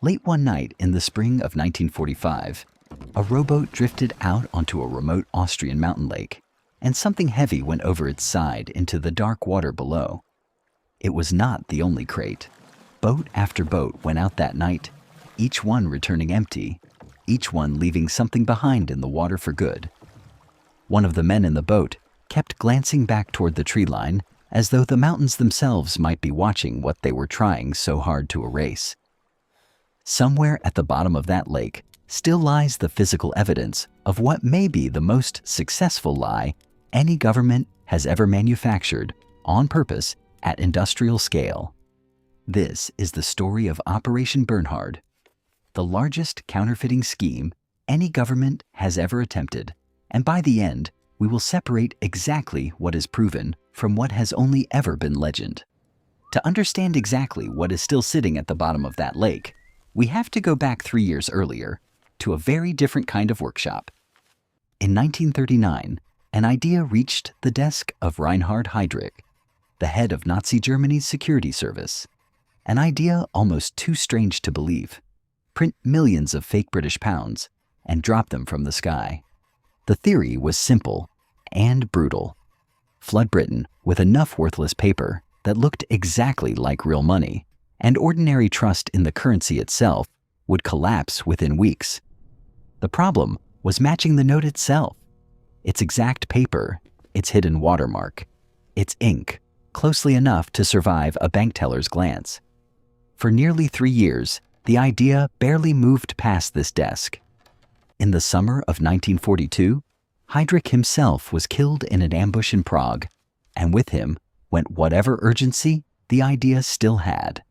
Late one night in the spring of 1945, a rowboat drifted out onto a remote Austrian mountain lake, and something heavy went over its side into the dark water below. It was not the only crate. Boat after boat went out that night, each one returning empty, each one leaving something behind in the water for good. One of the men in the boat kept glancing back toward the tree line as though the mountains themselves might be watching what they were trying so hard to erase. Somewhere at the bottom of that lake still lies the physical evidence of what may be the most successful lie any government has ever manufactured on purpose at industrial scale. This is the story of Operation Bernhard, the largest counterfeiting scheme any government has ever attempted, and by the end, we will separate exactly what is proven from what has only ever been legend. To understand exactly what is still sitting at the bottom of that lake, we have to go back 3 years earlier to a very different kind of workshop. In 1939, an idea reached the desk of Reinhard Heydrich, the head of Nazi Germany's security service. An idea almost too strange to believe. Print millions of fake British pounds and drop them from the sky. The theory was simple and brutal. Flood Britain with enough worthless paper that looked exactly like real money, and ordinary trust in the currency itself would collapse within weeks. The problem was matching the note itself, its exact paper, its hidden watermark, its ink, closely enough to survive a bank teller's glance. For nearly 3 years, the idea barely moved past this desk. In the summer of 1942, Heydrich himself was killed in an ambush in Prague, and with him went whatever urgency the idea still had.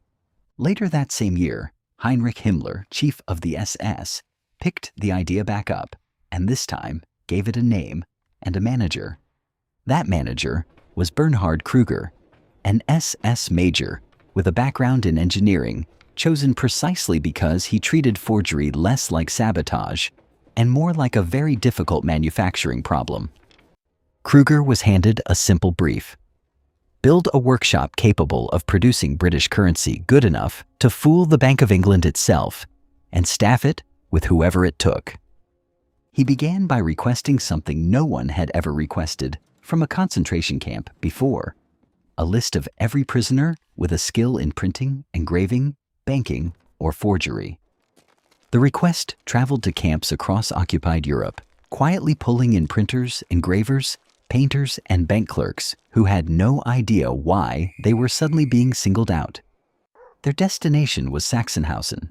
Later that same year, Heinrich Himmler, chief of the SS, picked the idea back up, and this time gave it a name and a manager. That manager was Bernhard Kruger, an SS major with a background in engineering, chosen precisely because he treated forgery less like sabotage and more like a very difficult manufacturing problem. Kruger was handed a simple brief: build a workshop capable of producing British currency good enough to fool the Bank of England itself, and staff it with whoever it took. He began by requesting something no one had ever requested from a concentration camp before: a list of every prisoner with a skill in printing, engraving, banking, or forgery. The request traveled to camps across occupied Europe, quietly pulling in printers, engravers, painters, and bank clerks who had no idea why they were suddenly being singled out. Their destination was Sachsenhausen,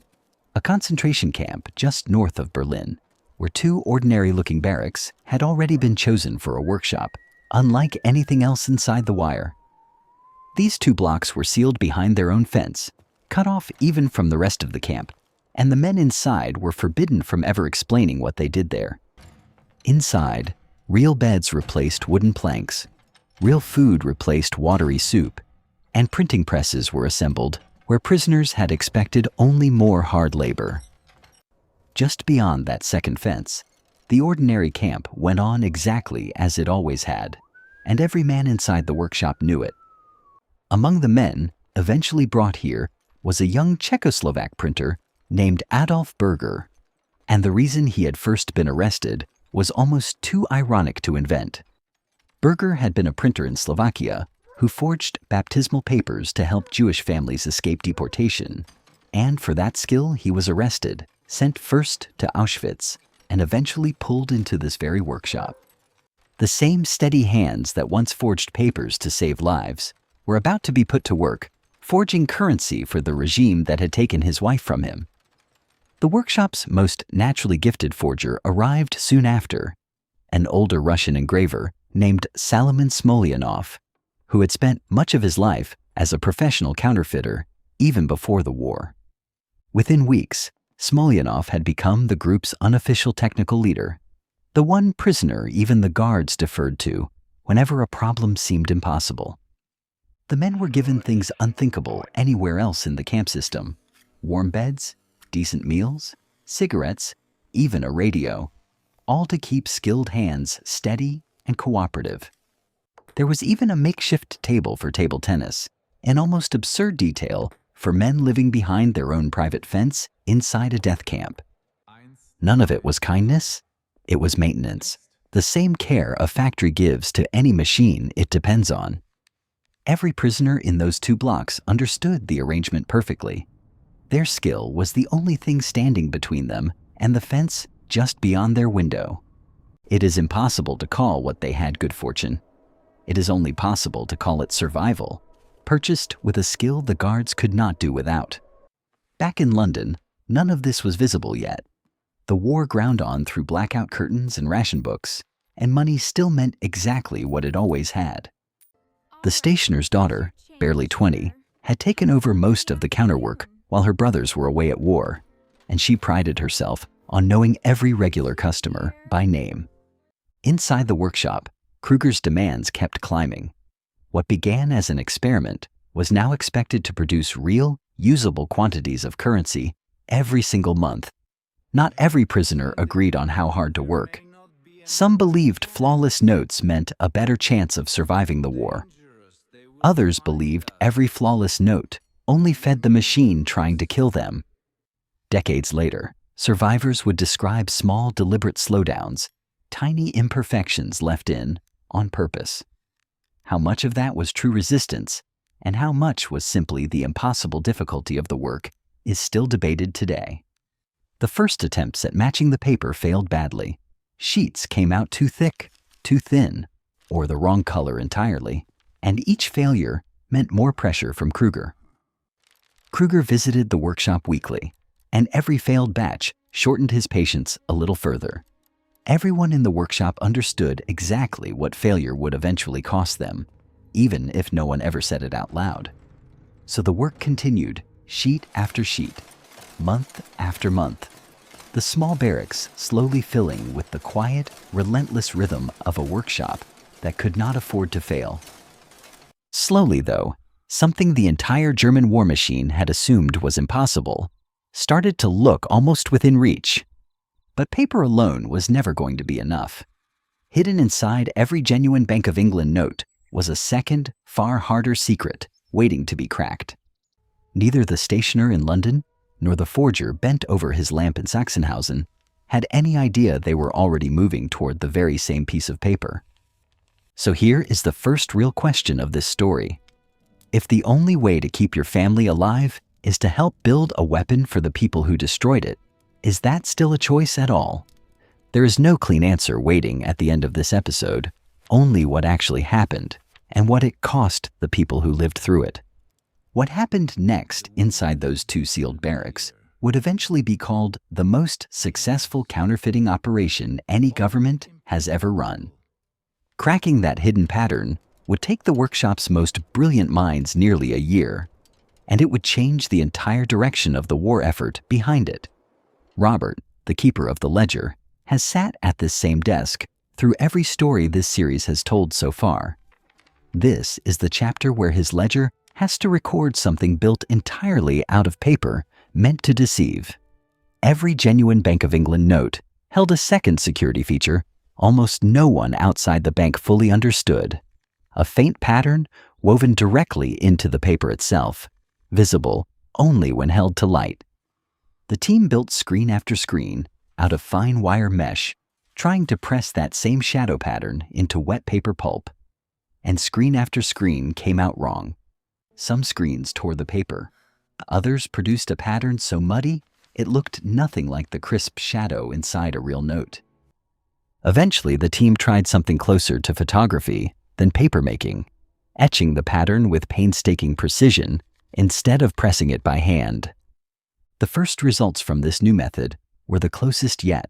a concentration camp just north of Berlin, where 2 ordinary-looking barracks had already been chosen for a workshop, unlike anything else inside the wire. These 2 blocks were sealed behind their own fence, cut off even from the rest of the camp, and the men inside were forbidden from ever explaining what they did there. Inside, real beds replaced wooden planks, real food replaced watery soup, and printing presses were assembled where prisoners had expected only more hard labor. Just beyond that second fence, the ordinary camp went on exactly as it always had, and every man inside the workshop knew it. Among the men eventually brought here was a young Czechoslovak printer named Adolf Berger, and the reason he had first been arrested was almost too ironic to invent. Berger had been a printer in Slovakia who forged baptismal papers to help Jewish families escape deportation, and for that skill he was arrested, sent first to Auschwitz, and eventually pulled into this very workshop. The same steady hands that once forged papers to save lives were about to be put to work, forging currency for the regime that had taken his wife from him. The workshop's most naturally gifted forger arrived soon after, an older Russian engraver named Salomon Smolyanov, who had spent much of his life as a professional counterfeiter even before the war. Within weeks, Smolyanov had become the group's unofficial technical leader, the one prisoner even the guards deferred to whenever a problem seemed impossible. The men were given things unthinkable anywhere else in the camp system: warm beds, decent meals, cigarettes, even a radio, all to keep skilled hands steady and cooperative. There was even a makeshift table for table tennis, an almost absurd detail for men living behind their own private fence inside a death camp. None of it was kindness, it was maintenance, the same care a factory gives to any machine it depends on. Every prisoner in those 2 blocks understood the arrangement perfectly. Their skill was the only thing standing between them and the fence just beyond their window. It is impossible to call what they had good fortune. It is only possible to call it survival, purchased with a skill the guards could not do without. Back in London, none of this was visible yet. The war ground on through blackout curtains and ration books, and money still meant exactly what it always had. The stationer's daughter, barely 20, had taken over most of the counterwork while her brothers were away at war, and she prided herself on knowing every regular customer by name. Inside the workshop, Kruger's demands kept climbing. What began as an experiment was now expected to produce real, usable quantities of currency every single month. Not every prisoner agreed on how hard to work. Some believed flawless notes meant a better chance of surviving the war. Others believed every flawless note only fed the machine trying to kill them. Decades later, survivors would describe small, deliberate slowdowns, tiny imperfections left in on purpose. How much of that was true resistance, and how much was simply the impossible difficulty of the work, is still debated today. The first attempts at matching the paper failed badly. Sheets came out too thick, too thin, or the wrong color entirely, and each failure meant more pressure from Kruger. Kruger visited the workshop weekly, and every failed batch shortened his patience a little further. Everyone in the workshop understood exactly what failure would eventually cost them, even if no one ever said it out loud. So the work continued, sheet after sheet, month after month, the small barracks slowly filling with the quiet, relentless rhythm of a workshop that could not afford to fail. Slowly, though, something the entire German war machine had assumed was impossible started to look almost within reach. But paper alone was never going to be enough. Hidden inside every genuine Bank of England note was a second, far harder secret waiting to be cracked. Neither the stationer in London nor the forger bent over his lamp in Sachsenhausen had any idea they were already moving toward the very same piece of paper. So here is the first real question of this story. If the only way to keep your family alive is to help build a weapon for the people who destroyed it, is that still a choice at all? There is no clean answer waiting at the end of this episode, only what actually happened and what it cost the people who lived through it. What happened next inside those 2 sealed barracks would eventually be called the most successful counterfeiting operation any government has ever run. Cracking that hidden pattern would take the workshop's most brilliant minds nearly a year, and it would change the entire direction of the war effort behind it. Robert, the keeper of the ledger, has sat at this same desk through every story this series has told so far. This is the chapter where his ledger has to record something built entirely out of paper meant to deceive. Every genuine Bank of England note held a second security feature almost no one outside the bank fully understood: a faint pattern woven directly into the paper itself, visible only when held to light. The team built screen after screen out of fine wire mesh, trying to press that same shadow pattern into wet paper pulp. And screen after screen came out wrong. Some screens tore the paper. Others produced a pattern so muddy it looked nothing like the crisp shadow inside a real note. Eventually, the team tried something closer to photography than papermaking, etching the pattern with painstaking precision instead of pressing it by hand. The first results from this new method were the closest yet,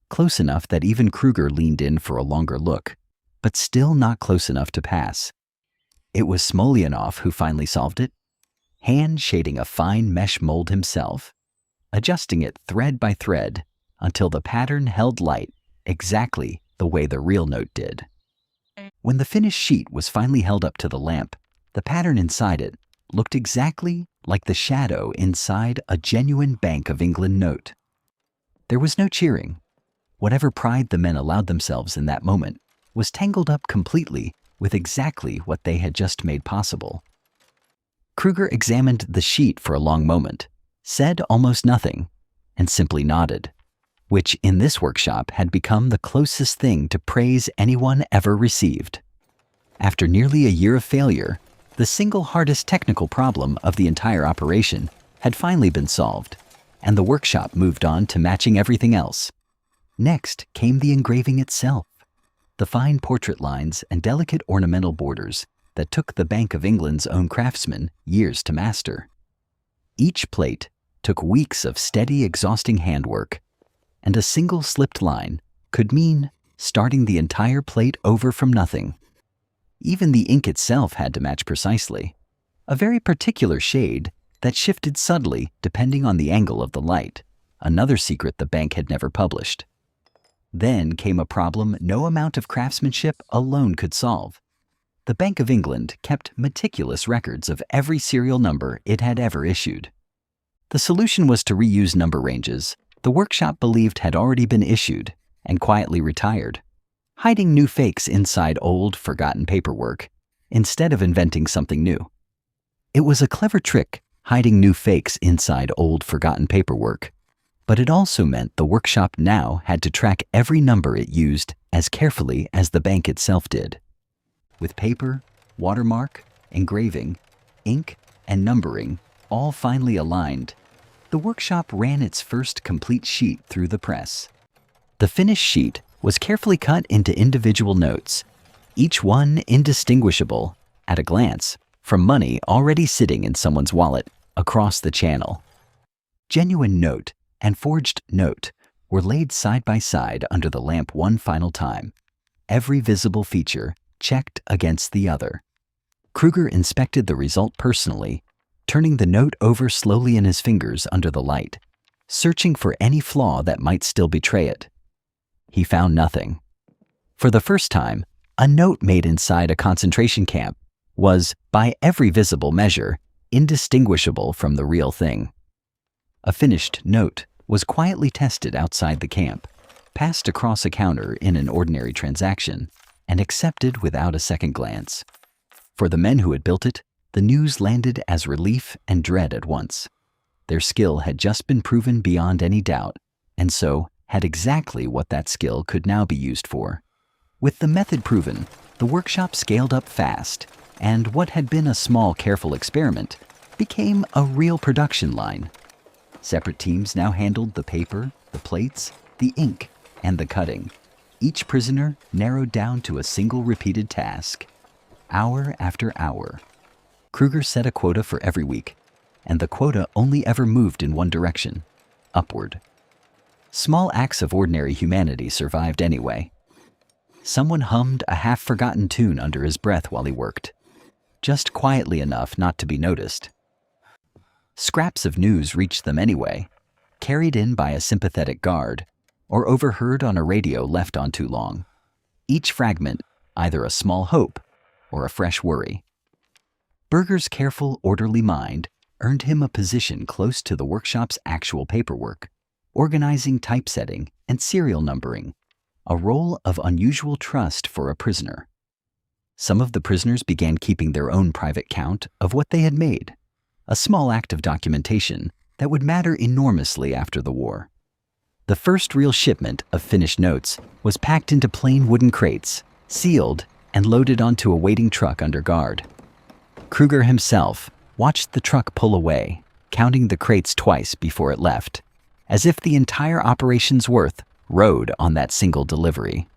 close enough that even Kruger leaned in for a longer look, but still not close enough to pass. It was Smolyanov who finally solved it, hand shading a fine mesh mold himself, adjusting it thread by thread until the pattern held light exactly the way the real note did. When the finished sheet was finally held up to the lamp, the pattern inside it looked exactly like the shadow inside a genuine Bank of England note. There was no cheering. Whatever pride the men allowed themselves in that moment was tangled up completely with exactly what they had just made possible. Kruger examined the sheet for a long moment, said almost nothing, and simply nodded, which in this workshop had become the closest thing to praise anyone ever received. After nearly a year of failure, the single hardest technical problem of the entire operation had finally been solved, and the workshop moved on to matching everything else. Next came the engraving itself, the fine portrait lines and delicate ornamental borders that took the Bank of England's own craftsmen years to master. Each plate took weeks of steady, exhausting handwork, and a single slipped line could mean starting the entire plate over from nothing. Even the ink itself had to match precisely, a very particular shade that shifted subtly depending on the angle of the light, another secret the bank had never published. Then came a problem no amount of craftsmanship alone could solve. The Bank of England kept meticulous records of every serial number it had ever issued. The solution was to reuse number ranges the workshop believed had already been issued and quietly retired, hiding new fakes inside old, forgotten paperwork instead of inventing something new. It was a clever trick, hiding new fakes inside old, forgotten paperwork, but it also meant the workshop now had to track every number it used as carefully as the bank itself did. With paper, watermark, engraving, ink, and numbering all finely aligned, the workshop ran its first complete sheet through the press. The finished sheet was carefully cut into individual notes, each one indistinguishable, at a glance, from money already sitting in someone's wallet across the channel. Genuine note and forged note were laid side by side under the lamp one final time, every visible feature checked against the other. Kruger inspected the result personally, turning the note over slowly in his fingers under the light, searching for any flaw that might still betray it. He found nothing. For the first time, a note made inside a concentration camp was, by every visible measure, indistinguishable from the real thing. A finished note was quietly tested outside the camp, passed across a counter in an ordinary transaction, and accepted without a second glance. For the men who had built it, the news landed as relief and dread at once. Their skill had just been proven beyond any doubt, and so had exactly what that skill could now be used for. With the method proven, the workshop scaled up fast, and what had been a small, careful experiment became a real production line. Separate teams now handled the paper, the plates, the ink, and the cutting, each prisoner narrowed down to a single repeated task. Hour after hour. Kruger set a quota for every week, and the quota only ever moved in one direction, upward. Small acts of ordinary humanity survived anyway. Someone hummed a half-forgotten tune under his breath while he worked, just quietly enough not to be noticed. Scraps of news reached them anyway, carried in by a sympathetic guard, or overheard on a radio left on too long. Each fragment, either a small hope or a fresh worry. Berger's careful, orderly mind earned him a position close to the workshop's actual paperwork, organizing typesetting and serial numbering, a role of unusual trust for a prisoner. Some of the prisoners began keeping their own private count of what they had made, a small act of documentation that would matter enormously after the war. The first real shipment of finished notes was packed into plain wooden crates, sealed, and loaded onto a waiting truck under guard. Kruger himself watched the truck pull away, counting the crates twice before it left, as if the entire operation's worth rode on that single delivery.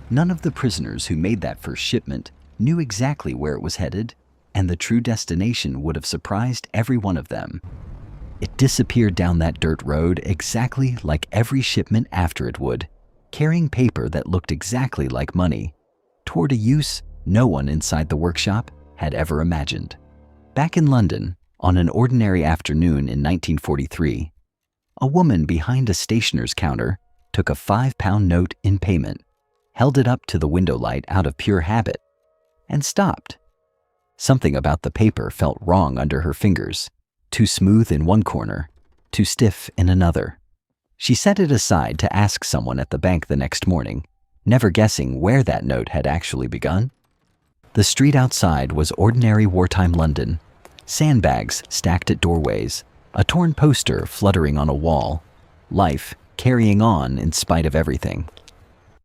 None of the prisoners who made that first shipment knew exactly where it was headed, and the true destination would have surprised every one of them. It disappeared down that dirt road exactly like every shipment after it would, carrying paper that looked exactly like money, toward a use no one inside the workshop had ever imagined. Back in London, on an ordinary afternoon in 1943, a woman behind a stationer's counter took a £5 note in payment, held it up to the window light out of pure habit, and stopped. Something about the paper felt wrong under her fingers, too smooth in one corner, too stiff in another. She set it aside to ask someone at the bank the next morning, never guessing where that note had actually begun. The street outside was ordinary wartime London, Sandbags stacked at doorways, a torn poster fluttering on a wall, life carrying on in spite of everything.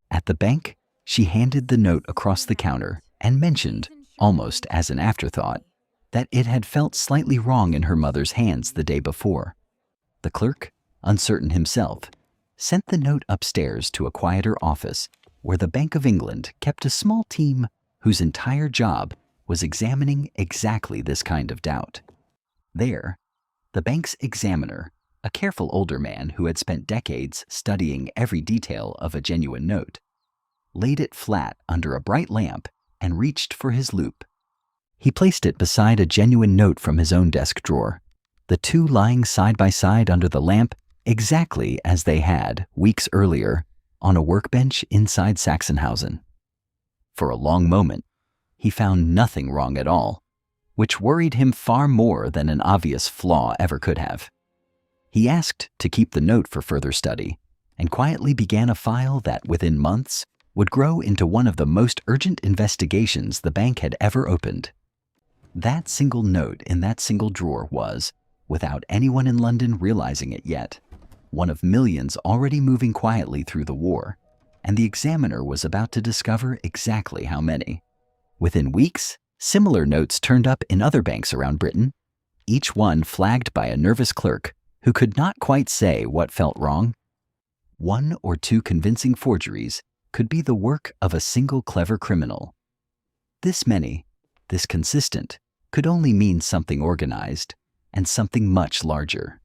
At the bank, she handed the note across the counter and mentioned, almost as an afterthought, that it had felt slightly wrong in her mother's hands the day before. The clerk, uncertain himself, sent the note upstairs to a quieter office where the Bank of England kept a small team whose entire job was examining exactly this kind of doubt. There, the bank's examiner, a careful older man who had spent decades studying every detail of a genuine note, laid it flat under a bright lamp and reached for his loupe. He placed it beside a genuine note from his own desk drawer, the two lying side by side under the lamp exactly as they had, weeks earlier, on a workbench inside Sachsenhausen. For a long moment, he found nothing wrong at all, which worried him far more than an obvious flaw ever could have. He asked to keep the note for further study and quietly began a file that, within months, would grow into one of the most urgent investigations the bank had ever opened. That single note in that single drawer was, without anyone in London realizing it yet, one of millions already moving quietly through the war, and the examiner was about to discover exactly how many. Within weeks, similar notes turned up in other banks around Britain, each one flagged by a nervous clerk who could not quite say what felt wrong. One or two convincing forgeries could be the work of a single clever criminal. This many, this consistent, could only mean something organized and something much larger.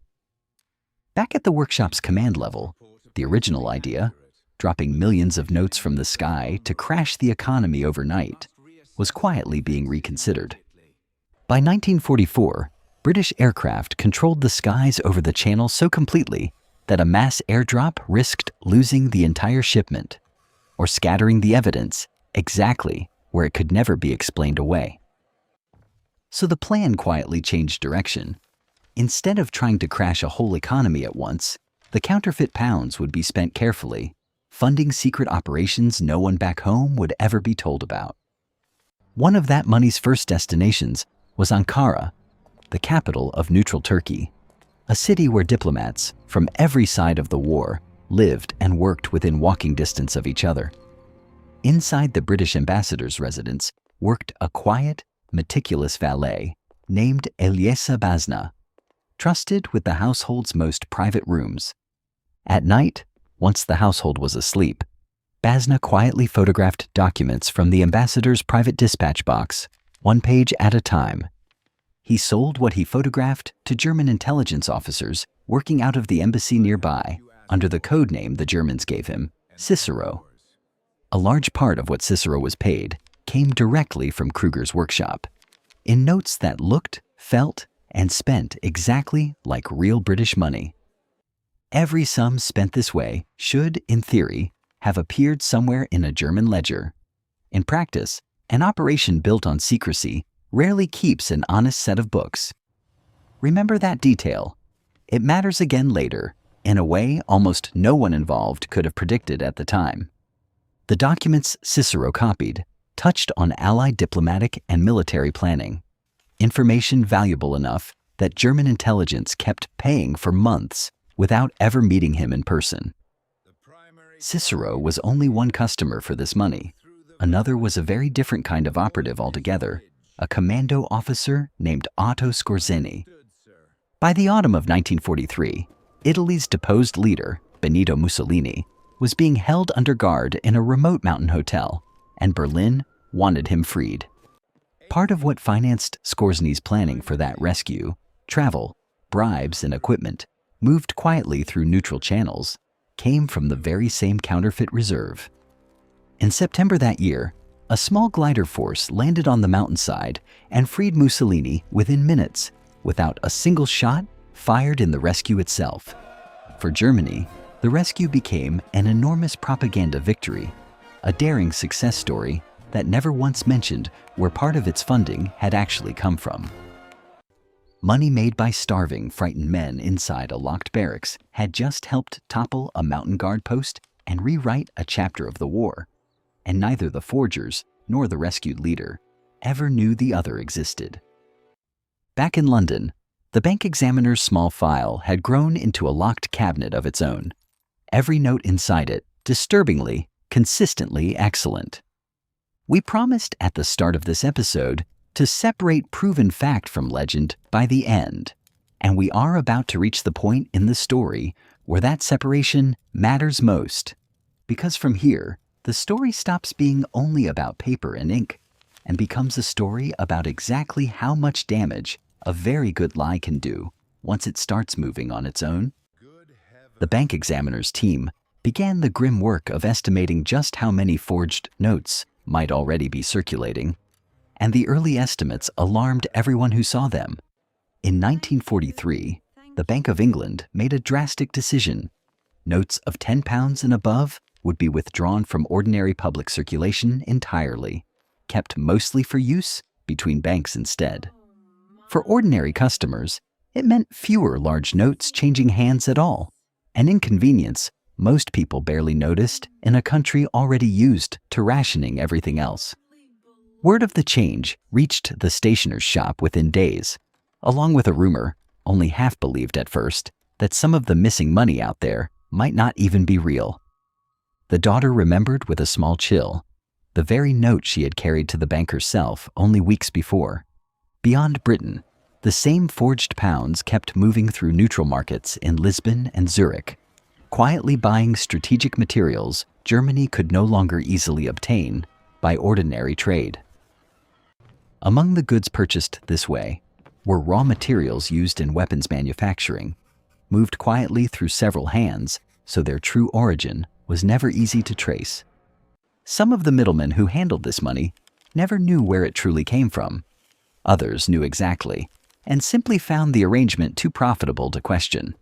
Back at the workshop's command level, the original idea, dropping millions of notes from the sky to crash the economy overnight, was quietly being reconsidered. By 1944, British aircraft controlled the skies over the channel so completely that a mass airdrop risked losing the entire shipment, or scattering the evidence exactly where it could never be explained away. So the plan quietly changed direction. Instead of trying to crash a whole economy at once, the counterfeit pounds would be spent carefully, funding secret operations no one back home would ever be told about. One of that money's first destinations was Ankara, the capital of neutral Turkey, a city where diplomats from every side of the war lived and worked within walking distance of each other. Inside the British ambassador's residence worked a quiet, meticulous valet named Eliesa Bazna, trusted with the household's most private rooms. At night, once the household was asleep, Bazna quietly photographed documents from the ambassador's private dispatch box, one page at a time. He sold what he photographed to German intelligence officers working out of the embassy nearby under the code name the Germans gave him, Cicero. A large part of what Cicero was paid came directly from Kruger's workshop, in notes that looked, felt, and spent exactly like real British money. Every sum spent this way should, in theory, have appeared somewhere in a German ledger. In practice, an operation built on secrecy rarely keeps an honest set of books. Remember that detail. It matters again later, in a way almost no one involved could have predicted at the time. The documents Cicero copied touched on Allied diplomatic and military planning, information valuable enough that German intelligence kept paying for months without ever meeting him in person. Cicero was only one customer for this money. Another was a very different kind of operative altogether, a commando officer named Otto Skorzeny. By the autumn of 1943, Italy's deposed leader, Benito Mussolini, was being held under guard in a remote mountain hotel, and Berlin wanted him freed. Part of what financed Skorzeny's planning for that rescue, travel, bribes, and equipment, moved quietly through neutral channels, came from the very same counterfeit reserve. In September that year, a small glider force landed on the mountainside and freed Mussolini within minutes, without a single shot fired in the rescue itself. For Germany, the rescue became an enormous propaganda victory, a daring success story that never once mentioned where part of its funding had actually come from. Money made by starving, frightened men inside a locked barracks had just helped topple a mountain guard post and rewrite a chapter of the war, and neither the forgers nor the rescued leader ever knew the other existed. Back in London, the bank examiner's small file had grown into a locked cabinet of its own. Every note inside it, disturbingly, consistently excellent. We promised at the start of this episode to separate proven fact from legend by the end, and we are about to reach the point in the story where that separation matters most. Because from here, the story stops being only about paper and ink and becomes a story about exactly how much damage a very good lie can do once it starts moving on its own. The bank examiner's team began the grim work of estimating just how many forged notes might already be circulating, and the early estimates alarmed everyone who saw them. In 1943, the Bank of England made a drastic decision. Notes of £10 and above would be withdrawn from ordinary public circulation entirely, kept mostly for use between banks instead. For ordinary customers, it meant fewer large notes changing hands at all, an inconvenience most people barely noticed in a country already used to rationing everything else. Word of the change reached the stationer's shop within days, along with a rumor, only half believed at first, that some of the missing money out there might not even be real. The daughter remembered with a small chill the very note she had carried to the bank herself only weeks before. Beyond Britain, the same forged pounds kept moving through neutral markets in Lisbon and Zurich, quietly buying strategic materials Germany could no longer easily obtain by ordinary trade. Among the goods purchased this way were raw materials used in weapons manufacturing, moved quietly through several hands so their true origin was never easy to trace. Some of the middlemen who handled this money never knew where it truly came from. Others knew exactly and simply found the arrangement too profitable to question.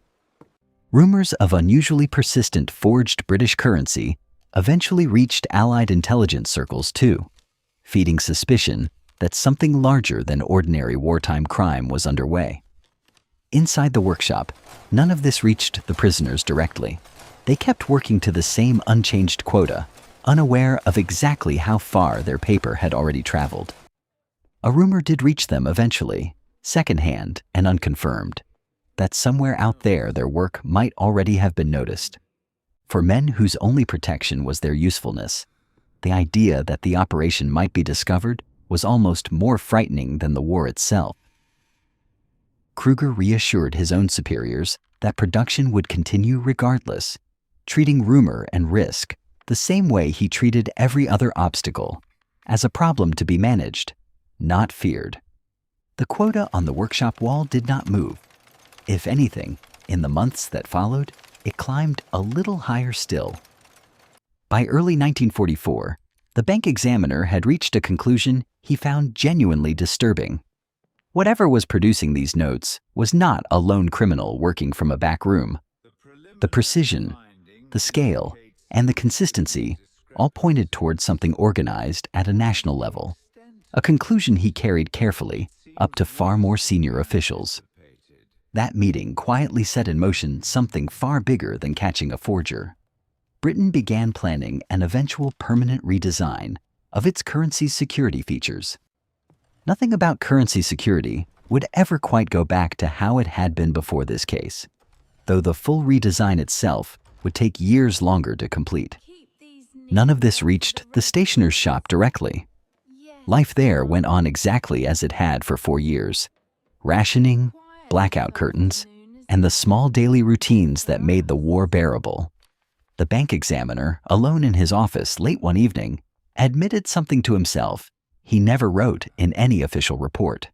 Rumors of unusually persistent forged British currency eventually reached Allied intelligence circles too, feeding suspicion that something larger than ordinary wartime crime was underway. Inside the workshop, none of this reached the prisoners directly. They kept working to the same unchanged quota, unaware of exactly how far their paper had already traveled. A rumor did reach them eventually, secondhand and unconfirmed, that somewhere out there their work might already have been noticed. For men whose only protection was their usefulness, the idea that the operation might be discovered was almost more frightening than the war itself. Kruger reassured his own superiors that production would continue regardless, treating rumor and risk the same way he treated every other obstacle, as a problem to be managed, not feared. The quota on the workshop wall did not move. If anything, in the months that followed, it climbed a little higher still. By early 1944, the bank examiner had reached a conclusion he found genuinely disturbing. Whatever was producing these notes was not a lone criminal working from a back room. The precision, the scale, and the consistency all pointed towards something organized at a national level, a conclusion he carried carefully up to far more senior officials. That meeting quietly set in motion something far bigger than catching a forger. Britain began planning an eventual permanent redesign of its currency's security features. Nothing about currency security would ever quite go back to how it had been before this case, though the full redesign itself would take years longer to complete. None of this reached the stationer's shop directly. Life there went on exactly as it had for 4 years. Rationing, blackout curtains, and the small daily routines that made the war bearable. The bank examiner, alone in his office late one evening, admitted something to himself he never wrote in any official report.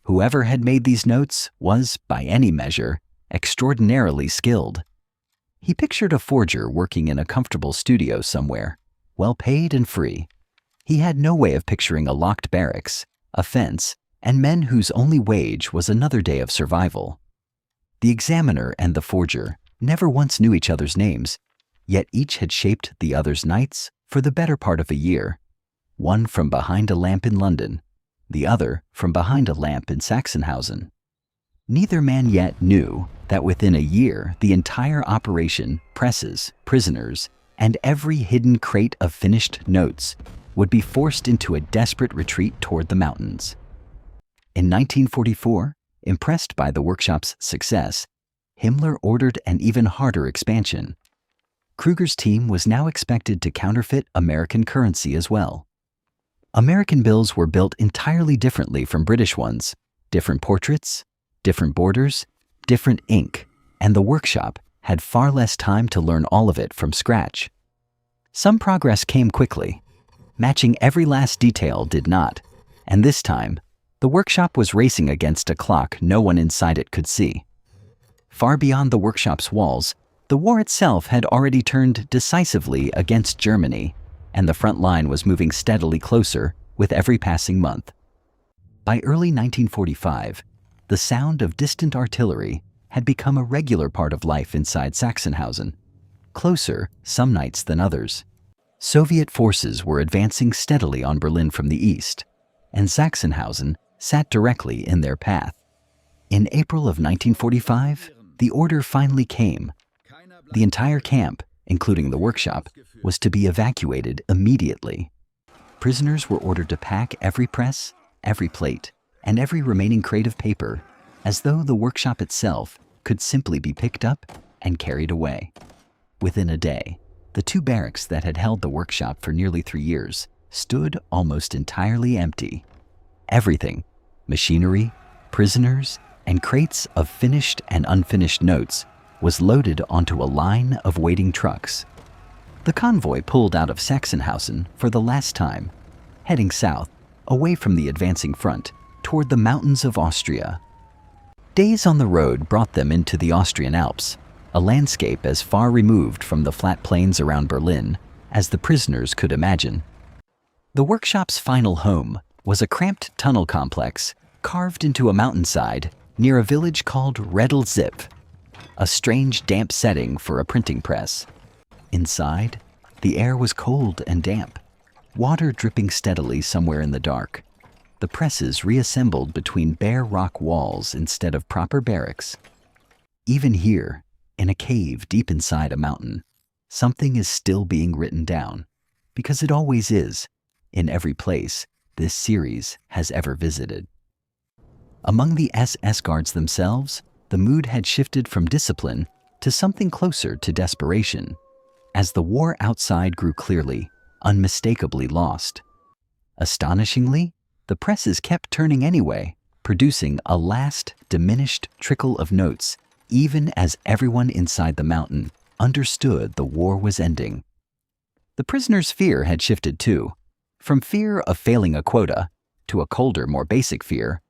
Whoever had made these notes was, by any measure, extraordinarily skilled. He pictured a forger working in a comfortable studio somewhere, well paid and free. He had no way of picturing a locked barracks, a fence, and men whose only wage was another day of survival. The examiner and the forger never once knew each other's names, yet each had shaped the other's nights for the better part of a year, one from behind a lamp in London, the other from behind a lamp in Sachsenhausen. Neither man yet knew that within a year the entire operation, presses, prisoners, and every hidden crate of finished notes would be forced into a desperate retreat toward the mountains. In 1944, impressed by the workshop's success, Himmler ordered an even harder expansion. Kruger's team was now expected to counterfeit American currency as well. American bills were built entirely differently from British ones. Different portraits, different borders, different ink, and the workshop had far less time to learn all of it from scratch. Some progress came quickly. Matching every last detail did not, and this time, the workshop was racing against a clock no one inside it could see. Far beyond the workshop's walls, the war itself had already turned decisively against Germany, and the front line was moving steadily closer with every passing month. By early 1945, the sound of distant artillery had become a regular part of life inside Sachsenhausen, closer some nights than others. Soviet forces were advancing steadily on Berlin from the east, and Sachsenhausen sat directly in their path. In April of 1945, the order finally came. The entire camp, including the workshop, was to be evacuated immediately. Prisoners were ordered to pack every press, every plate, and every remaining crate of paper, as though the workshop itself could simply be picked up and carried away. Within a day, the two barracks that had held the workshop for nearly 3 years stood almost entirely empty. Everything, machinery, prisoners, and crates of finished and unfinished notes, was loaded onto a line of waiting trucks. The convoy pulled out of Sachsenhausen for the last time, heading south, away from the advancing front, toward the mountains of Austria. Days on the road brought them into the Austrian Alps, a landscape as far removed from the flat plains around Berlin as the prisoners could imagine. The workshop's final home was a cramped tunnel complex carved into a mountainside near a village called Redl-Zipf, a strange damp setting for a printing press. Inside, the air was cold and damp, water dripping steadily somewhere in the dark. The presses reassembled between bare rock walls instead of proper barracks. Even here, in a cave deep inside a mountain, something is still being written down, because it always is, in every place this series has ever visited. Among the SS guards themselves, the mood had shifted from discipline to something closer to desperation, as the war outside grew clearly, unmistakably lost. Astonishingly, the presses kept turning anyway, producing a last, diminished trickle of notes, even as everyone inside the mountain understood the war was ending. The prisoners' fear had shifted too, from fear of failing a quota to a colder, more basic fear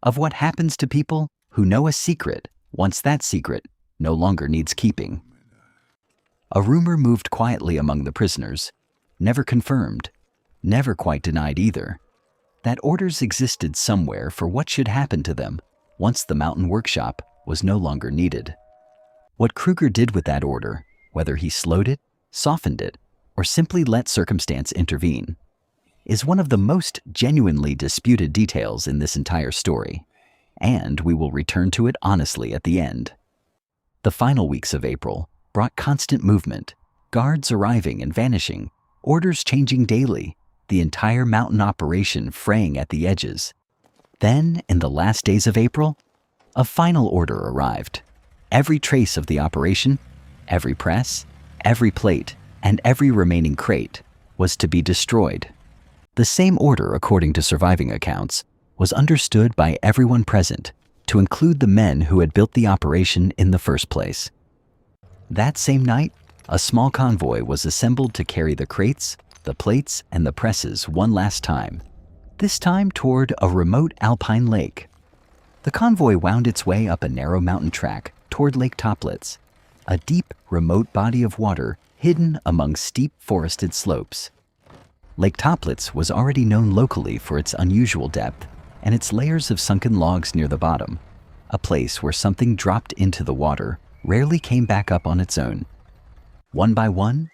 of what happens to people who know a secret once that secret no longer needs keeping. A rumor moved quietly among the prisoners, never confirmed, never quite denied either, that orders existed somewhere for what should happen to them once the mountain workshop was no longer needed. What Kruger did with that order, whether he slowed it, softened it, or simply let circumstance intervene, is one of the most genuinely disputed details in this entire story, and we will return to it honestly at the end. The final weeks of April brought constant movement, guards arriving and vanishing, orders changing daily, the entire mountain operation fraying at the edges. Then, in the last days of April, a final order arrived. Every trace of the operation, every press, every plate, and every remaining crate was to be destroyed. The same order, according to surviving accounts, was understood by everyone present, to include the men who had built the operation in the first place. That same night, a small convoy was assembled to carry the crates, the plates, and the presses one last time, this time toward a remote alpine lake. The convoy wound its way up a narrow mountain track toward Lake Toplitz, a deep, remote body of water hidden among steep forested slopes. Lake Toplitz was already known locally for its unusual depth and its layers of sunken logs near the bottom, a place where something dropped into the water rarely came back up on its own. One by one,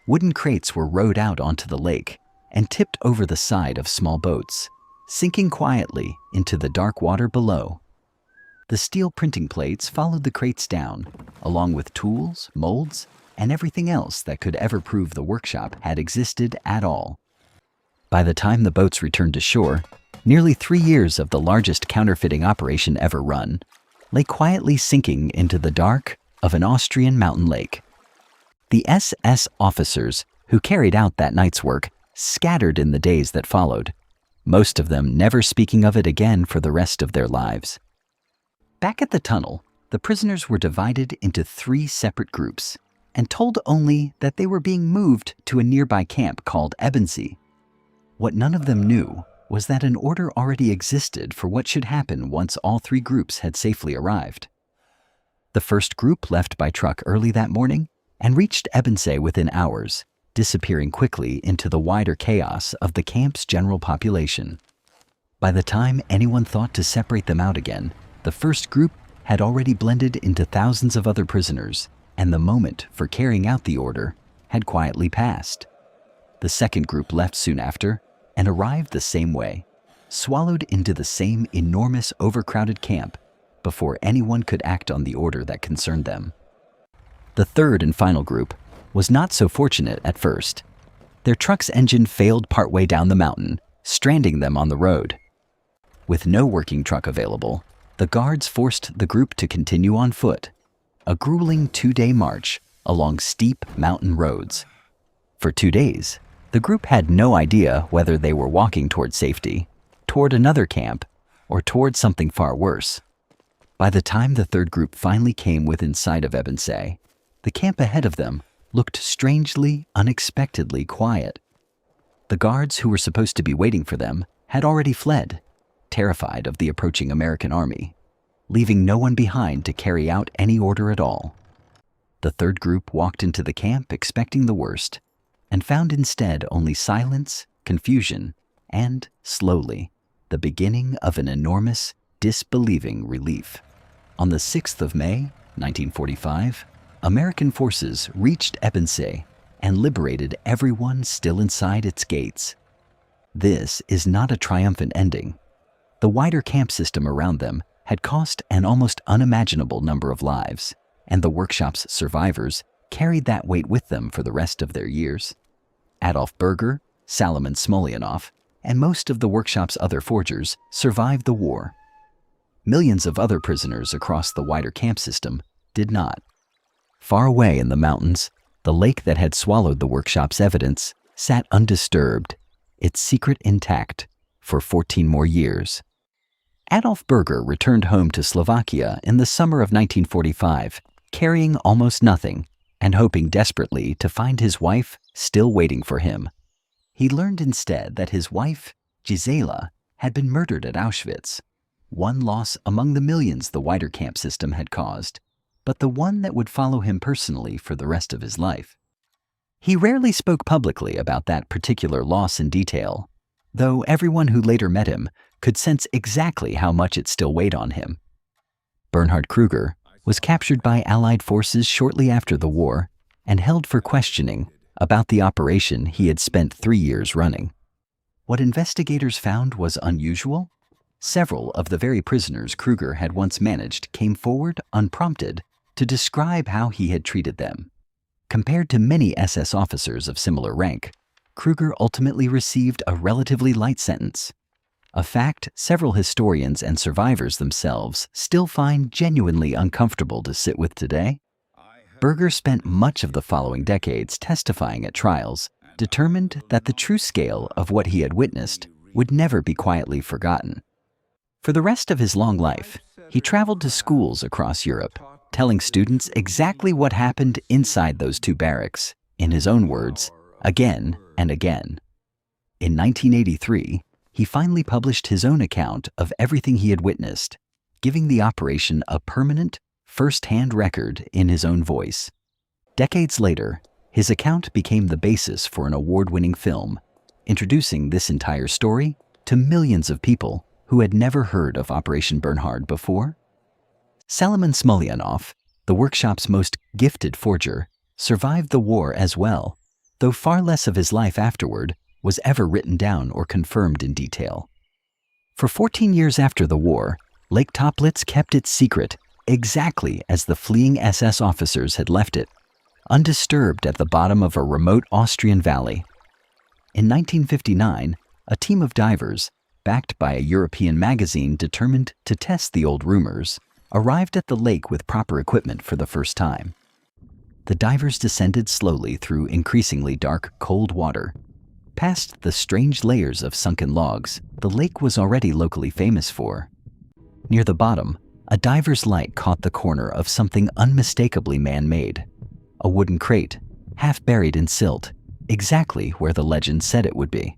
wooden crates were rowed out onto the lake and tipped over the side of small boats, sinking quietly into the dark water below. The steel printing plates followed the crates down, along with tools, molds, and everything else that could ever prove the workshop had existed at all. By the time the boats returned to shore, nearly 3 years of the largest counterfeiting operation ever run, lay quietly sinking into the dark of an Austrian mountain lake. The SS officers who carried out that night's work scattered in the days that followed, most of them never speaking of it again for the rest of their lives. Back at the tunnel, the prisoners were divided into 3 separate groups and told only that they were being moved to a nearby camp called Ebensee. What none of them knew was that an order already existed for what should happen once all 3 groups had safely arrived. The first group left by truck early that morning and reached Ebensee within hours, disappearing quickly into the wider chaos of the camp's general population. By the time anyone thought to separate them out again, the first group had already blended into thousands of other prisoners, and the moment for carrying out the order had quietly passed. The second group left soon after and arrived the same way, swallowed into the same enormous overcrowded camp before anyone could act on the order that concerned them. The third and final group was not so fortunate at first. Their truck's engine failed partway down the mountain, stranding them on the road. With no working truck available, the guards forced the group to continue on foot, a grueling 2-day march along steep mountain roads. For 2 days, the group had no idea whether they were walking toward safety, toward another camp, or toward something far worse. By the time the third group finally came within sight of Ebensee, the camp ahead of them looked strangely, unexpectedly quiet. The guards who were supposed to be waiting for them had already fled, terrified of the approaching American army, leaving no one behind to carry out any order at all. The third group walked into the camp expecting the worst, and found instead only silence, confusion, and, slowly, the beginning of an enormous, disbelieving relief. On the 6th of May, 1945, American forces reached Ebensee and liberated everyone still inside its gates. This is not a triumphant ending. The wider camp system around them had cost an almost unimaginable number of lives, and the workshop's survivors carried that weight with them for the rest of their years. Adolf Berger, Salomon Smolyanov, and most of the workshop's other forgers survived the war. Millions of other prisoners across the wider camp system did not. Far away in the mountains, the lake that had swallowed the workshop's evidence sat undisturbed, its secret intact, for 14 more years. Adolf Berger returned home to Slovakia in the summer of 1945, carrying almost nothing and hoping desperately to find his wife still waiting for him. He learned instead that his wife, Gisela, had been murdered at Auschwitz, one loss among the millions the wider camp system had caused, but the one that would follow him personally for the rest of his life. He rarely spoke publicly about that particular loss in detail, though everyone who later met him could sense exactly how much it still weighed on him. Bernhard Kruger was captured by Allied forces shortly after the war and held for questioning about the operation he had spent 3 years running. What investigators found was unusual. Several of the very prisoners Kruger had once managed came forward unprompted to describe how he had treated them. Compared to many SS officers of similar rank, Kruger ultimately received a relatively light sentence, a fact several historians and survivors themselves still find genuinely uncomfortable to sit with today. Berger spent much of the following decades testifying at trials, determined that the true scale of what he had witnessed would never be quietly forgotten. For the rest of his long life, he traveled to schools across Europe, telling students exactly what happened inside those 2 barracks, in his own words, again and again. In 1983, he finally published his own account of everything he had witnessed, giving the operation a permanent, first-hand record in his own voice. Decades later, his account became the basis for an award-winning film, introducing this entire story to millions of people who had never heard of Operation Bernhard before. Salomon Smolyanov, the workshop's most gifted forger, survived the war as well, though far less of his life afterward was ever written down or confirmed in detail. For 14 years after the war, Lake Toplitz kept its secret exactly as the fleeing SS officers had left it, undisturbed at the bottom of a remote Austrian valley. In 1959, a team of divers, backed by a European magazine determined to test the old rumors, arrived at the lake with proper equipment for the first time. The divers descended slowly through increasingly dark, cold water. Past the strange layers of sunken logs the lake was already locally famous for. Near the bottom, a diver's light caught the corner of something unmistakably man-made. A wooden crate, half buried in silt, exactly where the legend said it would be.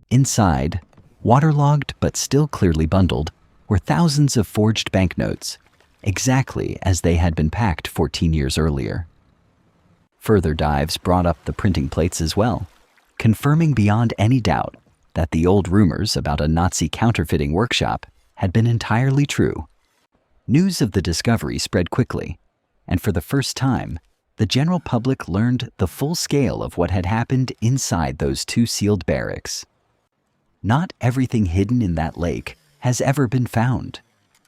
Inside, waterlogged but still clearly bundled, were thousands of forged banknotes, exactly as they had been packed 14 years earlier. Further dives brought up the printing plates as well, confirming beyond any doubt that the old rumors about a Nazi counterfeiting workshop had been entirely true. News of the discovery spread quickly, and for the first time, the general public learned the full scale of what had happened inside those two sealed barracks. Not everything hidden in that lake has ever been found.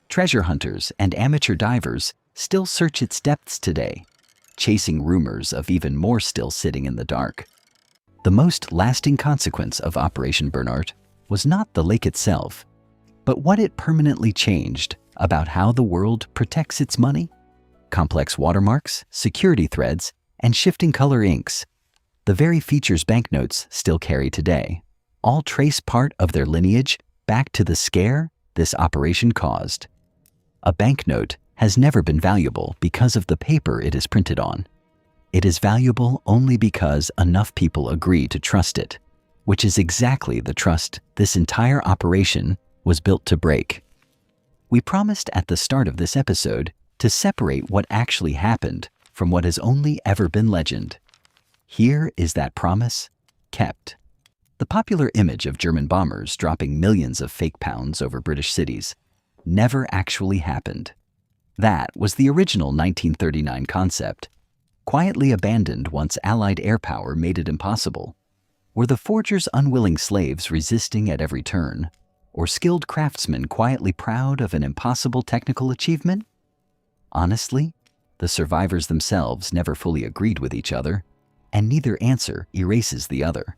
Treasure hunters and amateur divers still search its depths today, chasing rumors of even more still sitting in the dark. The most lasting consequence of Operation Bernhard was not the lake itself, but what it permanently changed about how the world protects its money. Complex watermarks, security threads, and shifting color inks, the very features banknotes still carry today, all trace part of their lineage back to the scare this operation caused. A banknote has never been valuable because of the paper it is printed on. It is valuable only because enough people agree to trust it, which is exactly the trust this entire operation was built to break. We promised at the start of this episode to separate what actually happened from what has only ever been legend. Here is that promise kept. The popular image of German bombers dropping millions of fake pounds over British cities never actually happened. That was the original 1939 concept, quietly abandoned once Allied air power made it impossible. Were the forgers unwilling slaves resisting at every turn, or skilled craftsmen quietly proud of an impossible technical achievement? Honestly, the survivors themselves never fully agreed with each other, and neither answer erases the other.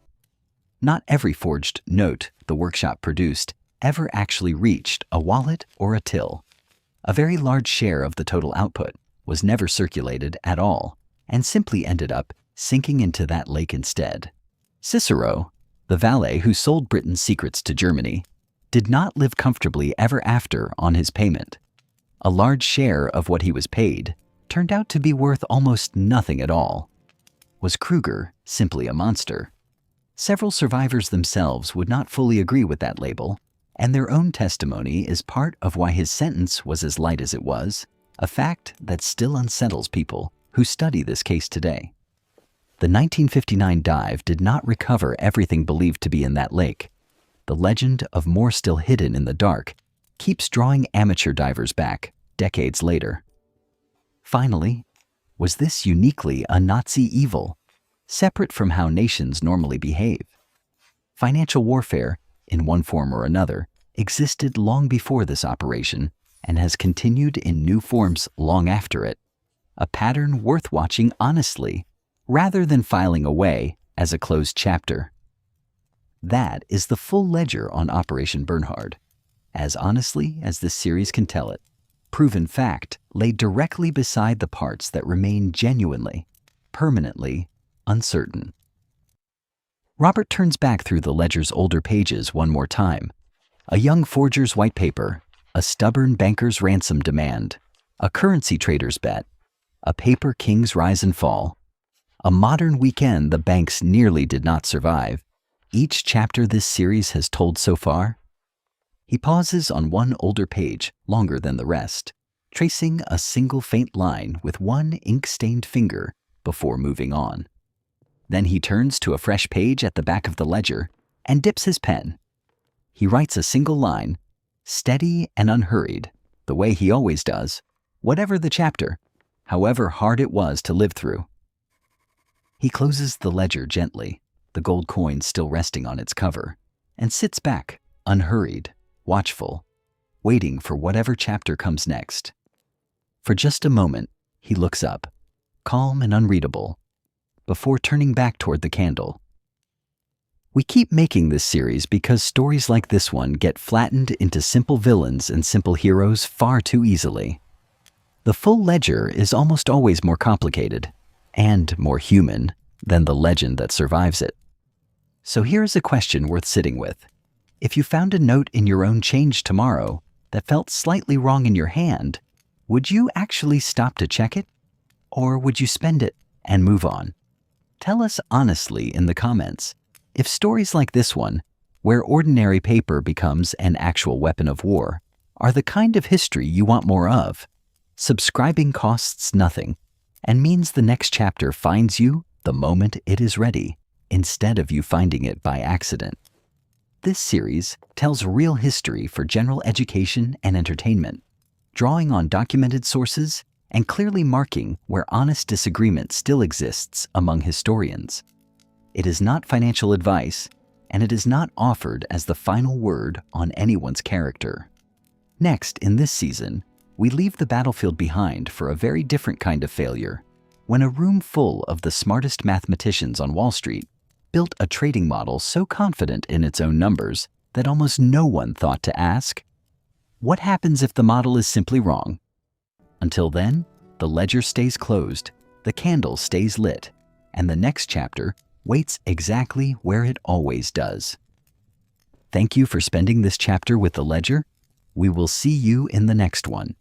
Not every forged note the workshop produced ever actually reached a wallet or a till. A very large share of the total output was never circulated at all and simply ended up sinking into that lake instead. Cicero, the valet who sold Britain's secrets to Germany, did not live comfortably ever after on his payment. A large share of what he was paid turned out to be worth almost nothing at all. Was Kruger simply a monster? Several survivors themselves would not fully agree with that label, and their own testimony is part of why his sentence was as light as it was, a fact that still unsettles people who study this case today. The 1959 dive did not recover everything believed to be in that lake. The legend of more still hidden in the dark keeps drawing amateur divers back decades later. Finally, was this uniquely a Nazi evil, separate from how nations normally behave? Financial warfare, in one form or another, existed long before this operation and has continued in new forms long after it, a pattern worth watching honestly, rather than filing away as a closed chapter. That is the full ledger on Operation Bernhard, as honestly as this series can tell it, proven fact laid directly beside the parts that remain genuinely, permanently uncertain. Robert turns back through the ledger's older pages one more time. A young forger's white paper, a stubborn banker's ransom demand, a currency trader's bet, a paper king's rise and fall, a modern weekend the banks nearly did not survive. Each chapter this series has told so far. He pauses on one older page, longer than the rest, tracing a single faint line with one ink-stained finger before moving on. Then he turns to a fresh page at the back of the ledger and dips his pen. He writes a single line, steady and unhurried, the way he always does, whatever the chapter, however hard it was to live through. He closes the ledger gently, the gold coin still resting on its cover, and sits back, unhurried, watchful, waiting for whatever chapter comes next. For just a moment, he looks up, calm and unreadable, before turning back toward the candle. We keep making this series because stories like this one get flattened into simple villains and simple heroes far too easily. The full ledger is almost always more complicated and more human than the legend that survives it. So here's a question worth sitting with. If you found a note in your own change tomorrow that felt slightly wrong in your hand, would you actually stop to check it? Or would you spend it and move on? Tell us honestly in the comments. If stories like this one, where ordinary paper becomes an actual weapon of war, are the kind of history you want more of, subscribing costs nothing and means the next chapter finds you the moment it is ready, instead of you finding it by accident. This series tells real history for general education and entertainment, drawing on documented sources and clearly marking where honest disagreement still exists among historians. It is not financial advice, and it is not offered as the final word on anyone's character. Next, in this season, we leave the battlefield behind for a very different kind of failure, when a room full of the smartest mathematicians on Wall Street built a trading model so confident in its own numbers that almost no one thought to ask, what happens if the model is simply wrong? Until then, the ledger stays closed, the candle stays lit, and the next chapter waits exactly where it always does. Thank you for spending this chapter with the ledger. We will see you in the next one.